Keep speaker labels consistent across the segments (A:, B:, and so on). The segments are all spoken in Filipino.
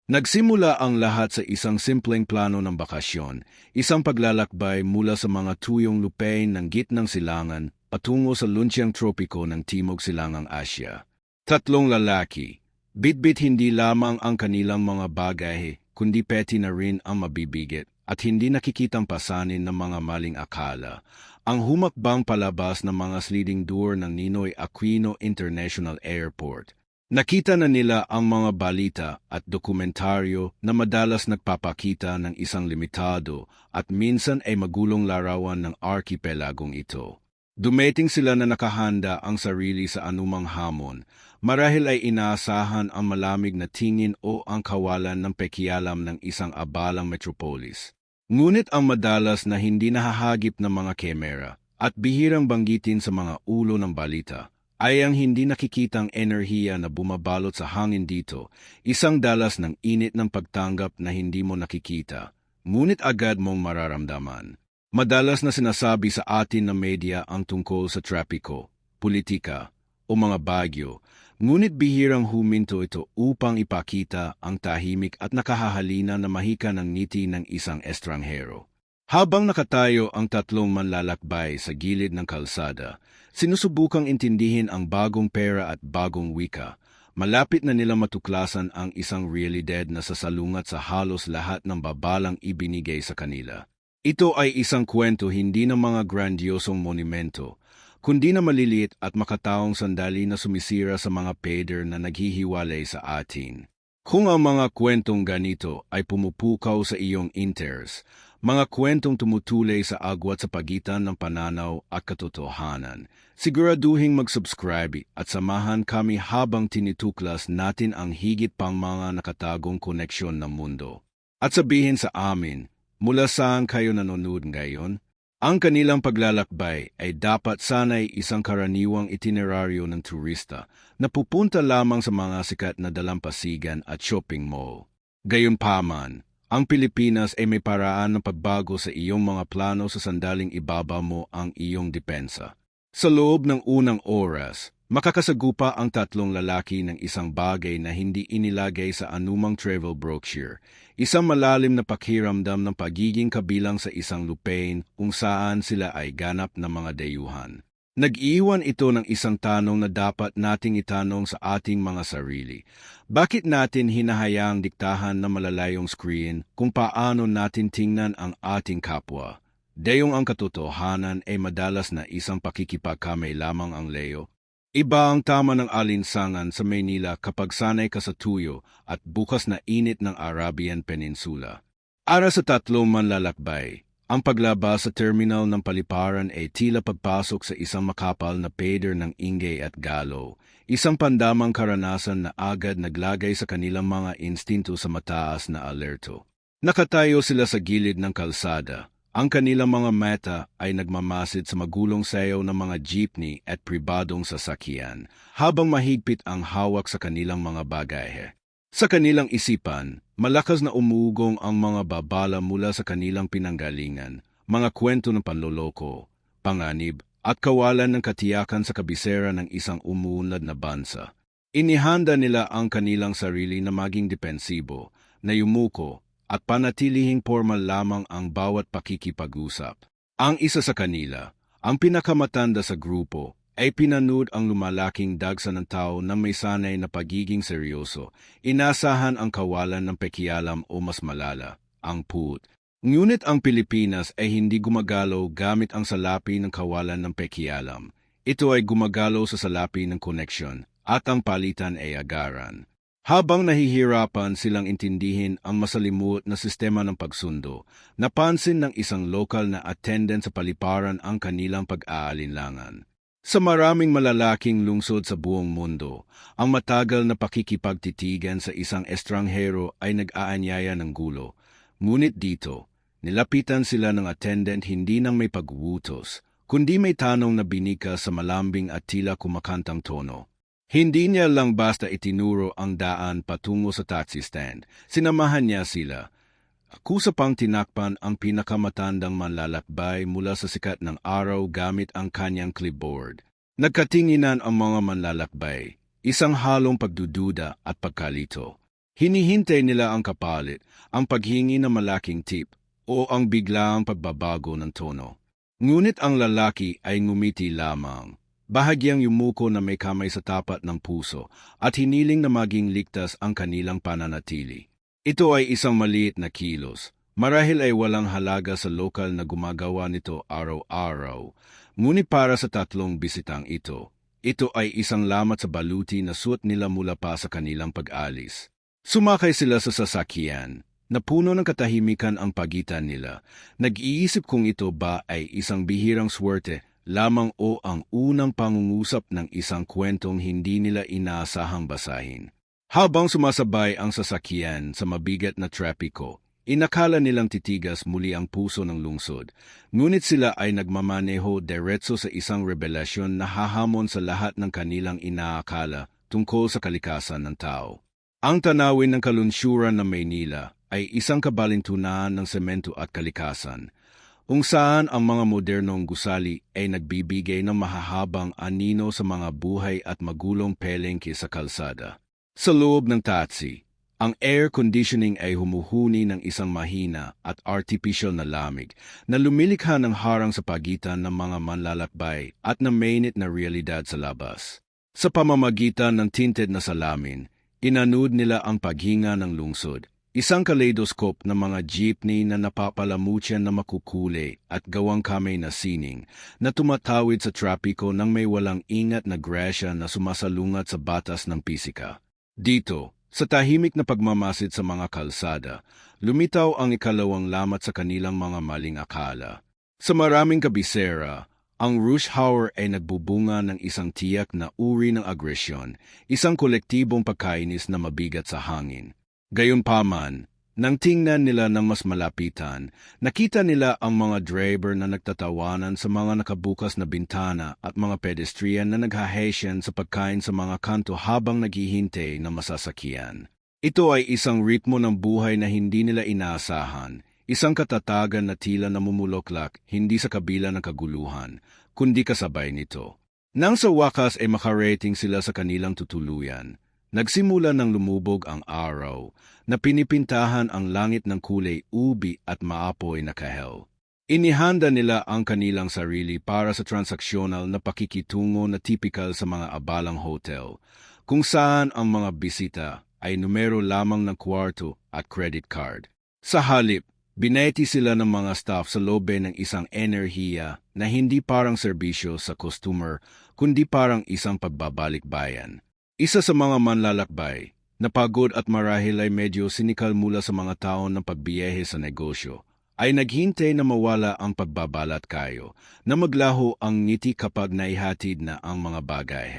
A: Nagsimula ang lahat sa isang simpleng plano ng bakasyon, isang paglalakbay mula sa mga tuyong lupain ng gitnang silangan patungo sa lunsyang tropiko ng Timog Silangang Asya. Tatlong lalaki, bitbit hindi lamang ang kanilang mga bagahe, kundi peti na rin ang mabibigit at hindi nakikitang pasanin ng mga maling akala. Ang humakbang palabas ng mga sliding door ng Ninoy Aquino International Airport. Nakita na nila ang mga balita at dokumentaryo na madalas nagpapakita ng isang limitado at minsan ay magulong larawan ng arkipelagong ito. Dumating sila na nakahanda ang sarili sa anumang hamon, marahil ay inaasahan ang malamig na tingin o ang kawalan ng pakialam ng isang abalang metropolis. Ngunit ang madalas na hindi nahahagip ng mga kamera at bihirang banggitin sa mga ulo ng balita ay ang hindi nakikitang enerhiya na bumabalot sa hangin dito, isang dalas ng init ng pagtanggap na hindi mo nakikita, ngunit agad mong mararamdaman. Madalas na sinasabi sa atin ng media ang tungkol sa trapiko, politika, o mga bagyo, ngunit bihirang huminto ito upang ipakita ang tahimik at nakahahalina na mahika ng ngiti ng isang estranghero. Habang nakatayo ang tatlong manlalakbay sa gilid ng kalsada, sinusubukang intindihin ang bagong pera at bagong wika. Malapit na nila matuklasan ang isang realidad na sasalungat sa halos lahat ng babalang ibinigay sa kanila. Ito ay isang kwento hindi ng mga grandiosong monumento, kundi na maliliit at makataong sandali na sumisira sa mga pader na naghihiwalay sa atin. Kung ang mga kwentong ganito ay pumupukaw sa iyong inters, mga kwentong tumutulay sa agwat sa pagitan ng pananaw at katotohanan, siguraduhing mag-subscribe at samahan kami habang tinituklas natin ang higit pang mga nakatagong koneksyon ng mundo. At sabihin sa amin, mula saan kayo nanonood ngayon? Ang kanilang paglalakbay ay dapat sanay isang karaniwang itineraryo ng turista na pupunta lamang sa mga sikat na dalampasigan at shopping mall. Gayunpaman, ang Pilipinas ay may paraan ng pagbago sa iyong mga plano sa sandaling ibaba mo ang iyong depensa. Sa loob ng unang oras, makakasagupa ang tatlong lalaki ng isang bagay na hindi inilagay sa anumang travel brochure, isang malalim na pakiramdam ng pagiging kabilang sa isang lupain kung saan sila ay ganap na mga dayuhan. Nag-iwan ito ng isang tanong na dapat nating itanong sa ating mga sarili. Bakit natin hinahayaang diktahan ng malalayong screen kung paano natin tingnan ang ating kapwa? Dayong ang katotohanan ay madalas na isang pakikipagkamay lamang ang leyo. Iba ang tama ng alinsangan sa Maynila kapag sanay ka sa tuyo at bukas na init ng Arabian Peninsula. Para sa tatlong manlalakbay, ang paglabas sa terminal ng paliparan ay tila pagpasok sa isang makapal na pader ng Ingay at Galo, isang pandamang karanasan na agad naglagay sa kanilang mga instinto sa mataas na alerto. Nakatayo sila sa gilid ng kalsada. Ang kanilang mga mata ay nagmamasid sa magulong sayaw ng mga jeepney at pribadong sasakyan, habang mahigpit ang hawak sa kanilang mga bagahe. Sa kanilang isipan, malakas na umugong ang mga babala mula sa kanilang pinanggalingan, mga kwento ng panloloko, panganib, at kawalan ng katiyakan sa kabisera ng isang umuunlad na bansa. Inihanda nila ang kanilang sarili na maging depensibo, na yumuko, at panatilihing formal lamang ang bawat pakikipag-usap. Ang isa sa kanila, ang pinakamatanda sa grupo, ay pinanood ang lumalaking dagsa ng tao na may sanay na pagiging seryoso, inasahan ang kawalan ng pakialam o mas malala, ang put. Ngunit ang Pilipinas ay hindi gumagalaw gamit ang salapi ng kawalan ng pakialam. Ito ay gumagalaw sa salapi ng koneksyon at ang palitan ay agaran. Habang nahihirapan silang intindihin ang masalimuot na sistema ng pagsundo, napansin ng isang lokal na attendant sa paliparan ang kanilang pag-aalinlangan. Sa maraming malalaking lungsod sa buong mundo, ang matagal na pakikipagtitigan sa isang estranghero ay nag-aanyaya ng gulo. Ngunit dito, nilapitan sila ng attendant hindi nang may pagwutos, kundi may tanong na binika sa malambing at tila kumakantang tono. Hindi niya lang basta itinuro ang daan patungo sa taxi stand, sinamahan niya sila. Kusa pang tinakpan ang pinakamatandang manlalakbay mula sa sikat ng araw gamit ang kanyang clipboard. Nagkatinginan ang mga manlalakbay, isang halong pagdududa at pagkalito. Hinihintay nila ang kapalit, ang paghingi ng malaking tip, o ang biglaang pagbabago ng tono. Ngunit ang lalaki ay ngumiti lamang. Bahagyang yumuko na may kamay sa tapat ng puso at hiniling na maging ligtas ang kanilang pananatili. Ito ay isang maliit na kilos. Marahil ay walang halaga sa lokal na gumagawa nito araw-araw. Ngunit para sa tatlong bisitang ito ay isang lamat sa baluti na suot nila mula pa sa kanilang pag-alis. Sumakay sila sa sasakyan. Napuno ng katahimikan ang pagitan nila. Nag-iisip kung ito ba ay isang bihirang swerte lamang o ang unang pangungusap ng isang kwentong hindi nila inaasahang basahin. Habang sumasabay ang sasakyan sa mabigat na trapiko, inakala nilang titigas muli ang puso ng lungsod. Ngunit sila ay nagmamaneho diretso sa isang revelasyon na hahamon sa lahat ng kanilang inaakala tungkol sa kalikasan ng tao. Ang tanawin ng kalunsyuran ng Maynila ay isang kabalintunan ng semento at kalikasan, kung saan ang mga modernong gusali ay nagbibigay ng mahahabang anino sa mga buhay at magulong pelengke sa kalsada. Sa loob ng taxi, ang air conditioning ay humuhuni ng isang mahina at artificial na lamig na lumilikha ng harang sa pagitan ng mga manlalakbay at ng mainit na realidad sa labas. Sa pamamagitan ng tinted na salamin, inanood nila ang paghinga ng lungsod. Isang kaleidoskop ng mga jeepney na napapalamutyan na makukulay at gawang kamay na sining na tumatawid sa trapiko nang may walang ingat na grasya na sumasalungat sa batas ng pisika. Dito, sa tahimik na pagmamasid sa mga kalsada, lumitaw ang ikalawang lamat sa kanilang mga maling akala. Sa maraming kabisera, ang rush hour ay nagbubunga ng isang tiyak na uri ng agresyon, isang kolektibong pagkainis na mabigat sa hangin. Gayunpaman, nang tingnan nila ng mas malapitan, nakita nila ang mga driver na nagtatawanan sa mga nakabukas na bintana at mga pedestrian na naghahasyan sa pagkain sa mga kanto habang naghihintay na masasakyan. Ito ay isang ritmo ng buhay na hindi nila inaasahan, isang katatagan na tila namumulaklak hindi sa kabila ng kaguluhan, kundi kasabay nito. Nang sa wakas ay makarating sila sa kanilang tutuluyan, nagsimula ng lumubog ang araw na pinipintahan ang langit ng kulay ubi at maapoy na kahel. Inihanda nila ang kanilang sarili para sa transaksyonal na pakikitungo na tipikal sa mga abalang hotel, kung saan ang mga bisita ay numero lamang ng kwarto at credit card. Sa halip, bineti sila ng mga staff sa lobe ng isang enerhiya na hindi parang serbisyo sa customer, kundi parang isang pagbabalik-bayan. Isa sa mga manlalakbay, napagod at marahil ay medyo sinikal mula sa mga taon ng pagbiyehe sa negosyo, ay naghintay na mawala ang pagbabalat kayo, na maglaho ang ngiti kapag naihatid na ang mga bagay.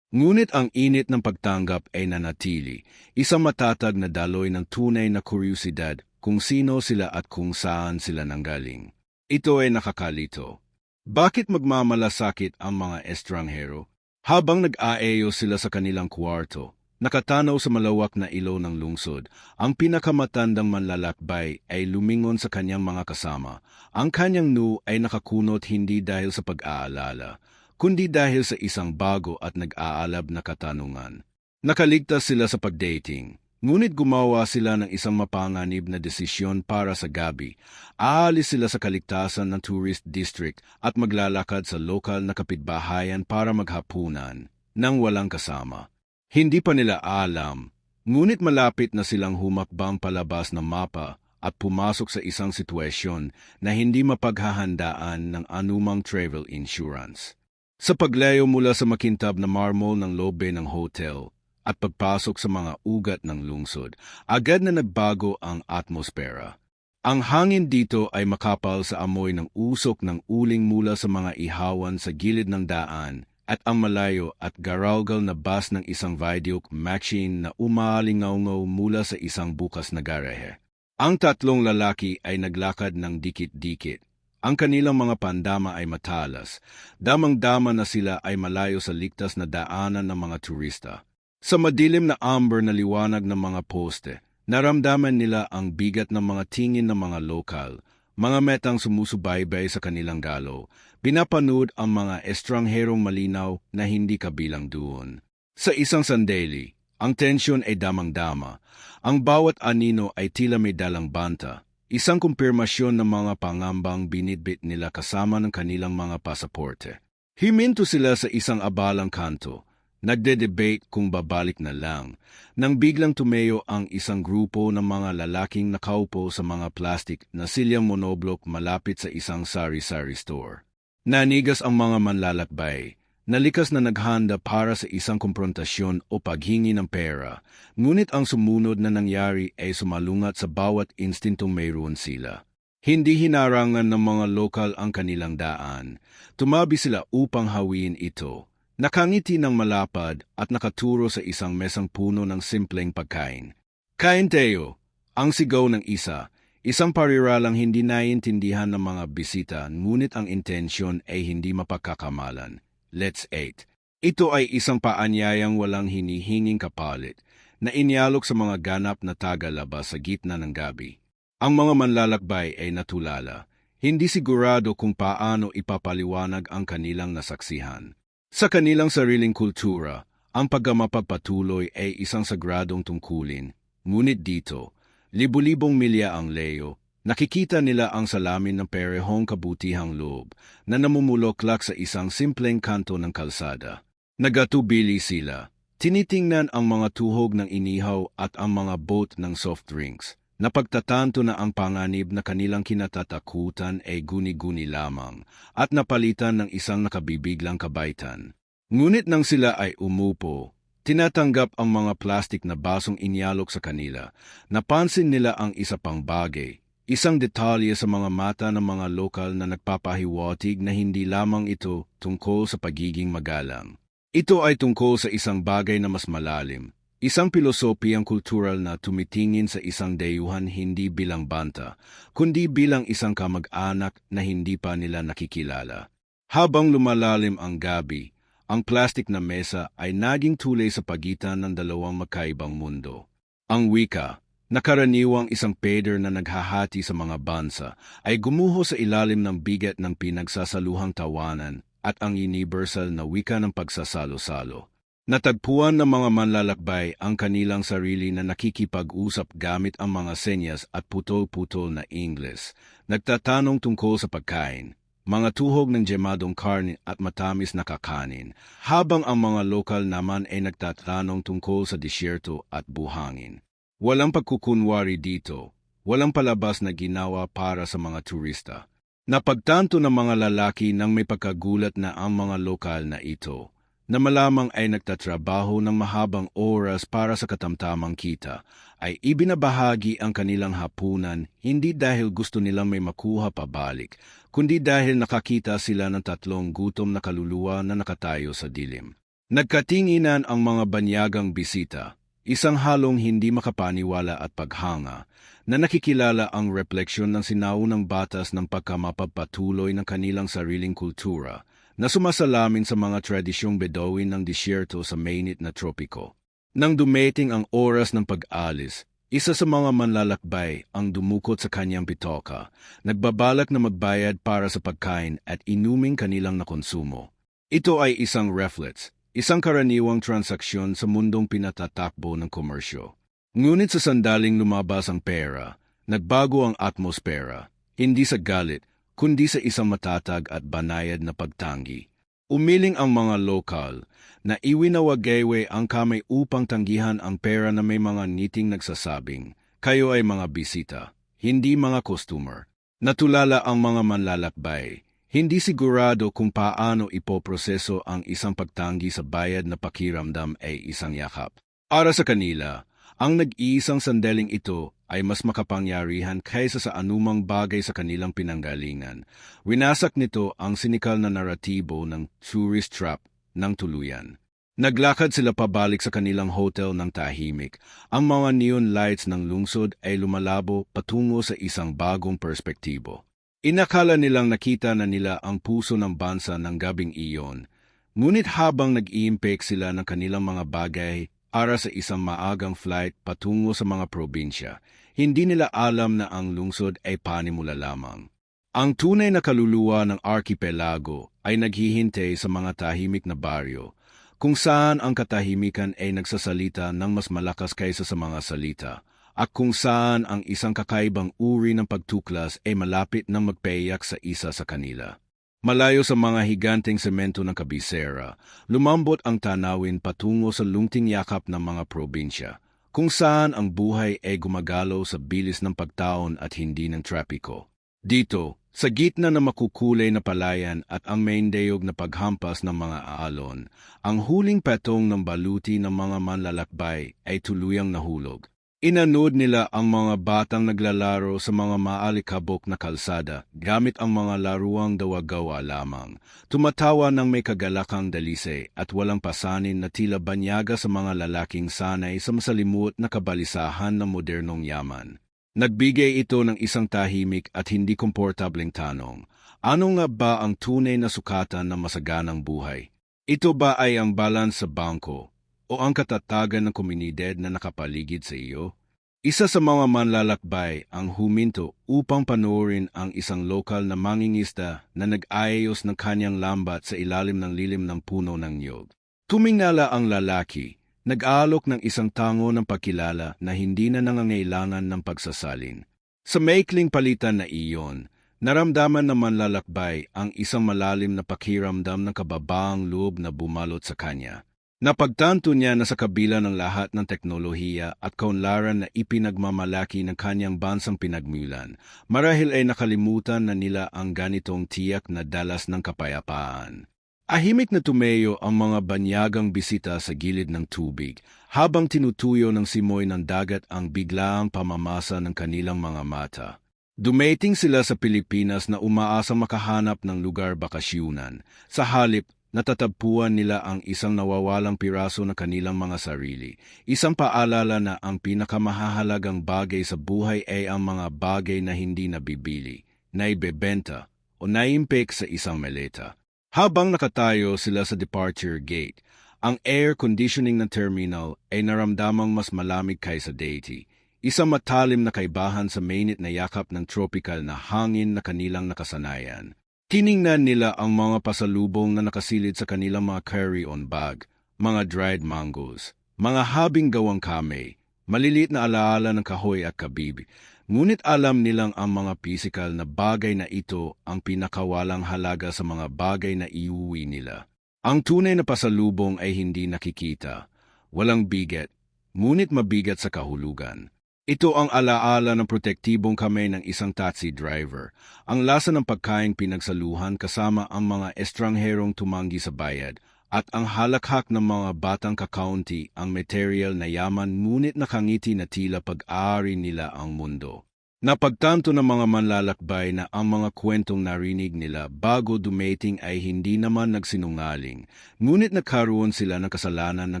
A: Ngunit ang init ng pagtanggap ay nanatili, isang matatag na daloy ng tunay na kuryosidad kung sino sila at kung saan sila nanggaling. Ito ay nakakalito. Bakit magmamalasakit ang mga estranghero? Habang nag-aayo sila sa kanilang kwarto, nakatanaw sa malawak na ilaw ng lungsod, ang pinakamatandang manlalakbay ay lumingon sa kanyang mga kasama. Ang kanyang noo ay nakakunot hindi dahil sa pag-aalala, kundi dahil sa isang bago at nag-aalab na katanungan. Nakaligtas sila sa pagdating, ngunit gumawa sila ng isang mapanganib na desisyon para sa gabi. Aalis sila sa kaligtasan ng tourist district at maglalakad sa lokal na kapitbahayan para maghapunan, nang walang kasama. Hindi pa nila alam, ngunit malapit na silang humakbang palabas ng mapa at pumasok sa isang sitwasyon na hindi mapaghahandaan ng anumang travel insurance. Sa paglayo mula sa makintab na marmol ng lobe ng hotel, at pagpasok sa mga ugat ng lungsod, agad na nagbago ang atmosfera. Ang hangin dito ay makapal sa amoy ng usok ng uling mula sa mga ihawan sa gilid ng daan at ang malayo at garalgal na bus ng isang viaduct machine na umalingaw-ngaw mula sa isang bukas na garahe. Ang tatlong lalaki ay naglakad ng dikit-dikit. Ang kanilang mga pandama ay matalas. Damang-dama na sila ay malayo sa ligtas na daanan ng mga turista. Sa madilim na amber na liwanag ng mga poste, naramdaman nila ang bigat ng mga tingin ng mga lokal, mga metang sumusubaybay sa kanilang galaw, pinapanood ang mga estrangherong malinaw na hindi kabilang doon. Sa isang sandali, Ang tensyon ay damang-dama. Ang bawat anino ay tila may dalang banta. Isang kumpirmasyon ng mga pangambang binitbit nila kasama ng kanilang mga pasaporte. Himinto sila sa isang abalang kanto. Nagde-debate kung babalik na lang, nang biglang tumayo ang isang grupo ng mga lalaking nakaupo sa mga plastik na silyang monoblok malapit sa isang sari-sari store. Nanigas ang mga manlalakbay, nalikas na naghanda para sa isang komprontasyon o paghingi ng pera, ngunit ang sumunod na nangyari ay sumalungat sa bawat instintong mayroon sila. Hindi hinarangan ng mga lokal ang kanilang daan, tumabi sila upang hawiin ito. Nakangiti ng malapad at nakaturo sa isang mesang puno ng simpleng pagkain. Kain tayo, ang sigaw ng isa, isang pariralang hindi naiintindihan ng mga bisita ngunit ang intensyon ay hindi mapagkakamalan. Let's eat. Ito ay isang paanyayang walang hinihinging kapalit na inyalok sa mga ganap na tagalabas sa gitna ng gabi. Ang mga manlalakbay ay natulala, hindi sigurado kung paano ipapaliwanag ang kanilang nasaksihan. Sa kanilang sariling kultura, ang pagmapagpatuloy ay isang sagradong tungkulin, ngunit dito, libu-libong milya ang layo, nakikita nila ang salamin ng parehong kabutihang loob na namumulaklak sa isang simpleng kanto ng kalsada. Nagatubili sila, tinitingnan ang mga tuhog ng inihaw at ang mga boat ng soft drinks. Napagtatanto na ang panganib na kanilang kinatatakutan ay guni-guni lamang at napalitan ng isang nakabibiglang kabaitan. Ngunit nang sila ay umupo, tinatanggap ang mga plastik na basong inyalok sa kanila, napansin nila ang isa pang bagay, isang detalye sa mga mata ng mga lokal na nagpapahiwatig na hindi lamang ito tungkol sa pagiging magalang. Ito ay tungkol sa isang bagay na mas malalim. Isang pilosopiyang kultural na tumitingin sa isang dayuhan hindi bilang banta, kundi bilang isang kamag-anak na hindi pa nila nakikilala. Habang lumalalim ang gabi, ang plastik na mesa ay naging tulay sa pagitan ng dalawang magkaibang mundo. Ang wika, na karaniwang isang pader na naghahati sa mga bansa, ay gumuho sa ilalim ng bigat ng pinagsasaluhang tawanan at ang universal na wika ng pagsasalo-salo. Natagpuan ng mga manlalakbay ang kanilang sarili na nakikipag-usap gamit ang mga senyas at putol-putol na Ingles. Nagtatanong tungkol sa pagkain, mga tuhog ng jemadong karne at matamis na kakanin, habang ang mga lokal naman ay nagtatanong tungkol sa disyerto at buhangin. Walang pagkukunwari dito, walang palabas na ginawa para sa mga turista. Napagtanto ng mga lalaki nang may pagkagulat na ang mga lokal na ito, na malamang ay nagtatrabaho ng mahabang oras para sa katamtamang kita, ay ibinabahagi ang kanilang hapunan hindi dahil gusto nilang may makuha pabalik, kundi dahil nakakita sila ng tatlong gutom na kaluluwa na nakatayo sa dilim. Nagkatinginan ang mga banyagang bisita, isang halong hindi makapaniwala at paghanga, na nakikilala ang refleksyon ng sinaunang batas ng pagkamapagpatuloy ng kanilang sariling kultura, na sumasalamin sa mga tradisyong Bedouin ng disyerto sa mainit na tropiko. Nang dumating ang oras ng pag-alis, isa sa mga manlalakbay ang dumukot sa kanyang bitoka, nagbabalak na magbayad para sa pagkain at inuming kanilang nakonsumo. Ito ay isang reflex, isang karaniwang transaksyon sa mundong pinatatakbo ng komersyo. Ngunit sa sandaling lumabas ang pera, nagbago ang atmosfera, hindi sa galit, kundi sa isang matatag at banayad na pagtanggi. Umiling ang mga lokal na iwinawagayway ang kamay upang tanggihan ang pera na may mga ngiting nagsasabing, kayo ay mga bisita, hindi mga customer. Natulala ang mga manlalakbay, hindi sigurado kung paano ipoproseso ang isang pagtanggi sa bayad na pakiramdam ay isang yakap. Para sa kanila, ang nag-iisang sandaling ito ay mas makapangyarihan kaysa sa anumang bagay sa kanilang pinanggalingan. Winasak nito ang sinikal na naratibo ng tourist trap ng tuluyan. Naglakad sila pabalik sa kanilang hotel ng tahimik. Ang mga neon lights ng lungsod ay lumalabo patungo sa isang bagong perspektibo. Inakala nilang nakita na nila ang puso ng bansa ng gabing iyon, ngunit habang nag-iimpek sila ng kanilang mga bagay para sa isang maagang flight patungo sa mga probinsya, hindi nila alam na ang lungsod ay panimula lamang. Ang tunay na kaluluwa ng arkipelago ay naghihintay sa mga tahimik na baryo, kung saan ang katahimikan ay nagsasalita ng mas malakas kaysa sa mga salita, at kung saan ang isang kakaibang uri ng pagtuklas ay malapit ng magpayak sa isa sa kanila. Malayo sa mga higanteng semento ng kabisera, lumambot ang tanawin patungo sa lungting yakap ng mga probinsya, kung saan ang buhay ay gumagalaw sa bilis ng pagtaon at hindi ng trapiko. Dito, sa gitna ng makukulay na palayan at ang maindayog na paghampas ng mga aalon, ang huling petong ng baluti ng mga manlalakbay ay tuluyang nahulog. Inanood nila ang mga batang naglalaro sa mga maalikabok na kalsada gamit ang mga laruang dawagawa lamang. Tumatawa ng may kagalakang dalise at walang pasanin na tila banyaga sa mga lalaking sanay sa masalimuot na kabalisahan ng modernong yaman. Nagbigay ito ng isang tahimik at hindi komportableng tanong. Ano nga ba ang tunay na sukatan ng masaganang buhay? Ito ba ay ang balance sa bangko o ang katatagan ng komunidad na nakapaligid sa iyo? Isa sa mga manlalakbay ang huminto upang panoorin ang isang lokal na mangingisda na nag-aayos ng kanyang lambat sa ilalim ng lilim ng puno ng niyog. Tumingala ang lalaki, nag-aalok ng isang tango ng pagkilala na hindi na nangangailangan ng pagsasalin. Sa maikling palitan na iyon, naramdaman ng manlalakbay ang isang malalim na pakiramdam ng kababaang loob na bumalot sa kanya. Napagtanto niya na sa kabila ng lahat ng teknolohiya at kaunlaran na ipinagmamalaki ng kanyang bansang pinagmulan, marahil ay nakalimutan na nila ang ganitong tiyak na dalas ng kapayapaan. Ahimik na tumayo ang mga banyagang bisita sa gilid ng tubig, habang tinutuyo ng simoy ng dagat ang biglaang pamamasa ng kanilang mga mata. Dumating sila sa Pilipinas na umaasang makahanap ng lugar bakasyunan. Sa halip, natatagpuan nila ang isang nawawalang piraso ng kanilang mga sarili. Isang paalala na ang pinakamahalagang bagay sa buhay ay ang mga bagay na hindi nabibili, naibebenta, o naimpek sa isang maleta. Habang nakatayo sila sa departure gate, ang air conditioning ng terminal ay naramdamang mas malamig kaysa dati. Isang matalim na kaibahan sa mainit na yakap ng tropical na hangin na kanilang nakasanayan. Tiningnan nila ang mga pasalubong na nakasilid sa kanilang mga carry-on bag, mga dried mangoes, mga habing gawang kame, maliliit na alaala ng kahoy at kabib. Ngunit alam nilang ang mga pisikal na bagay na ito ang pinakawalang halaga sa mga bagay na iuwi nila. Ang tunay na pasalubong ay hindi nakikita, walang bigat, ngunit mabigat sa kahulugan. Ito ang alaala ng protektibong kamay ng isang taxi driver, ang lasa ng pagkain pinagsaluhan kasama ang mga estrangherong tumanggi sa bayad, at ang halakhak ng mga batang kakaunti ang material na yaman ngunit nakangiti na tila pag-aari nila ang mundo. Napagtanto ng mga manlalakbay na ang mga kwentong narinig nila bago dumating ay hindi naman nagsinungaling, ngunit nagkaroon sila ng kasalanan ng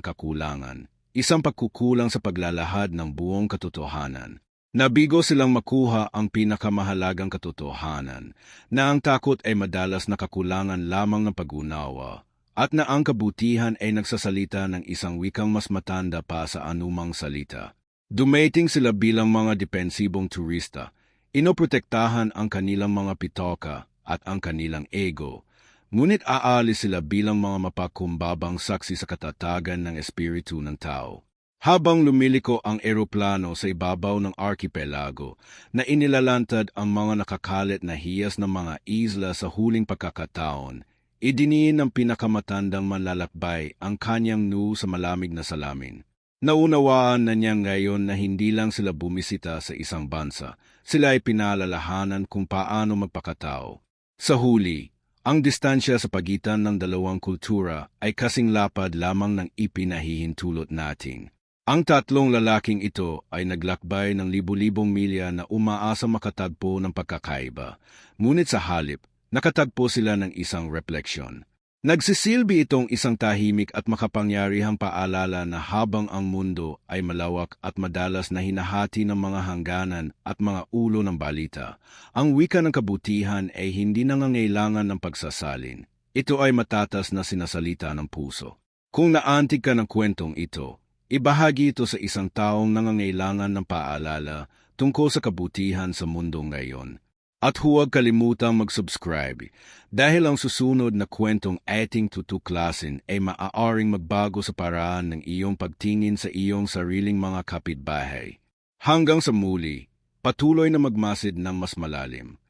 A: kakulangan. Isang pagkukulang sa paglalahad ng buong katotohanan. Nabigo silang makuha ang pinakamahalagang katotohanan, na ang takot ay madalas na kakulangan lamang ng pag-unawa, at na ang kabutihan ay nagsasalita ng isang wikang mas matanda pa sa anumang salita. Dumating sila bilang mga depensibong turista, inoprotektahan ang kanilang mga pitoka at ang kanilang ego, ngunit aalis sila bilang mga mapakumbabang saksi sa katatagan ng espiritu ng tao. Habang lumiliko ang eroplano sa ibabaw ng arkipelago, na inilalantad ang mga nakakalat na hiyas ng mga isla sa huling pagkakataon, idiniin ng pinakamatandang manlalakbay ang kanyang nu sa malamig na salamin. Naunawaan na niya ngayon na hindi lang sila bumisita sa isang bansa, sila ay pinalalahanan kung paano magpakatao. Sa huli, ang distansya sa pagitan ng dalawang kultura ay kasing lapad lamang ng ipinahihintulot natin. Ang tatlong lalaking ito ay naglakbay ng libu-libong milya na umaasa makatagpo ng pagkakaiba, ngunit sa halip, nakatagpo sila ng isang refleksyon. Nagsisilbi itong isang tahimik at makapangyarihang paalala na habang ang mundo ay malawak at madalas na hinahati ng mga hangganan at mga ulo ng balita, ang wika ng kabutihan ay hindi nangangailangan ng pagsasalin. Ito ay matatas na sinasalita ng puso. Kung naantig ka ng kwentong ito, ibahagi ito sa isang taong nangangailangan ng paalala tungkol sa kabutihan sa mundo ngayon. At huwag kalimutang mag-subscribe dahil ang susunod na kwentong ating tutuklasin ay maaaring magbago sa paraan ng iyong pagtingin sa iyong sariling mga kapitbahay. Hanggang sa muli, patuloy na magmasid ng mas malalim.